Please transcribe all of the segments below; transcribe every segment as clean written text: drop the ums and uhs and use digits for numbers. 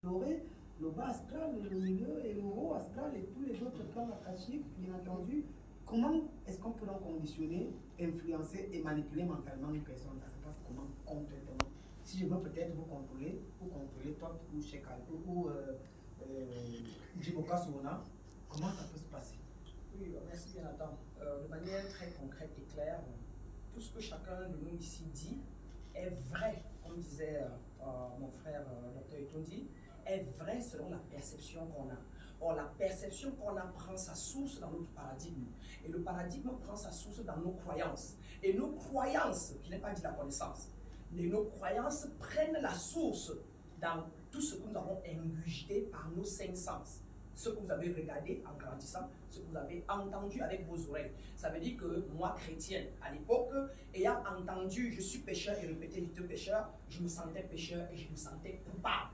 explorer le bas astral, le milieu et le haut astral et tous les autres plans akashiques, bien entendu. Comment est-ce qu'on peut donc conditionner, influencer et manipuler mentalement une personne? Ça se passe comment concrètement? Si je veux peut-être vous contrôler toi ou chez Kalko ou Djiboka Souna, comment ça peut se passer? Oui, merci Jonathan. De manière très concrète et claire, tout ce que chacun de nous ici dit est vrai, comme disait mon frère Dr Etondi, est vrai selon la perception qu'on a. Or, la perception qu'on a prend sa source dans notre paradigme. Et le paradigme prend sa source dans nos croyances. Et nos croyances, je n'ai pas dit la connaissance, mais nos croyances prennent la source dans tout ce que nous avons ingurgité par nos cinq sens. Ce que vous avez regardé en grandissant, ce que vous avez entendu avec vos oreilles. Ça veut dire que moi, chrétienne, à l'époque, ayant entendu « je suis pécheur » et répété « j'étais pécheur », je me sentais pécheur et je me sentais coupable.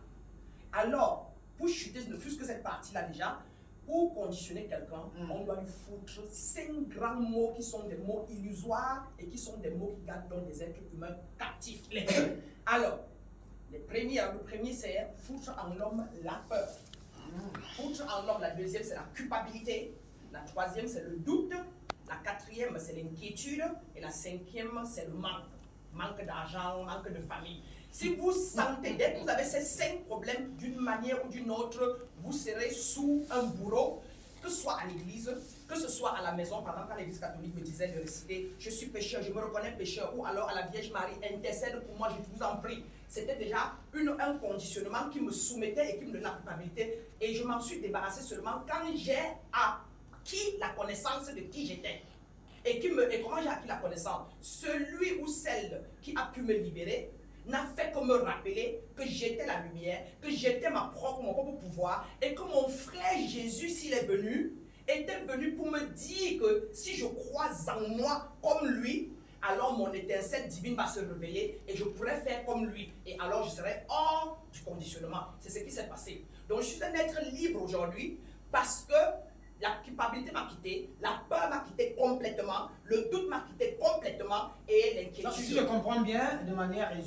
Alors, pour chuter, ne fût-ce que cette partie-là déjà, pour conditionner quelqu'un, on doit lui foutre 5 grands mots qui sont des mots illusoires et qui sont des mots qui gardent donc des êtres humains captifs. Alors, le premier c'est foutre en l'homme la peur. Foutre en l'homme, la deuxième c'est la culpabilité, la troisième c'est le doute, la quatrième c'est l'inquiétude et la cinquième c'est le manque. Manque d'argent, manque de famille. Si vous sentez, dès que vous avez ces 5 problèmes d'une manière ou d'une autre, vous serez sous un bourreau, que ce soit à l'église, que ce soit à la maison. Par exemple, quand l'église catholique me disait de réciter « je suis pécheur, je me reconnais pécheur » ou alors à la Vierge Marie « intercède pour moi, je vous en prie ». C'était déjà un conditionnement qui me soumettait et qui me donnait la culpabilité. Et je m'en suis débarrassé seulement quand j'ai acquis la connaissance de qui j'étais. Et comment j'ai acquis la connaissance? Celui ou celle qui a pu me libérer n'a fait que me rappeler que j'étais la lumière, que j'étais mon propre pouvoir, et que mon frère Jésus, s'il est venu, était venu pour me dire que si je crois en moi comme lui, alors mon étincelle divine va se réveiller et je pourrai faire comme lui. Et alors je serai hors du conditionnement. C'est ce qui s'est passé. Donc je suis un être libre aujourd'hui parce que la culpabilité m'a quitté, la peur m'a quitté complètement, le doute m'a quitté complètement et l'inquiétude. Si je comprends bien, de manière résumée,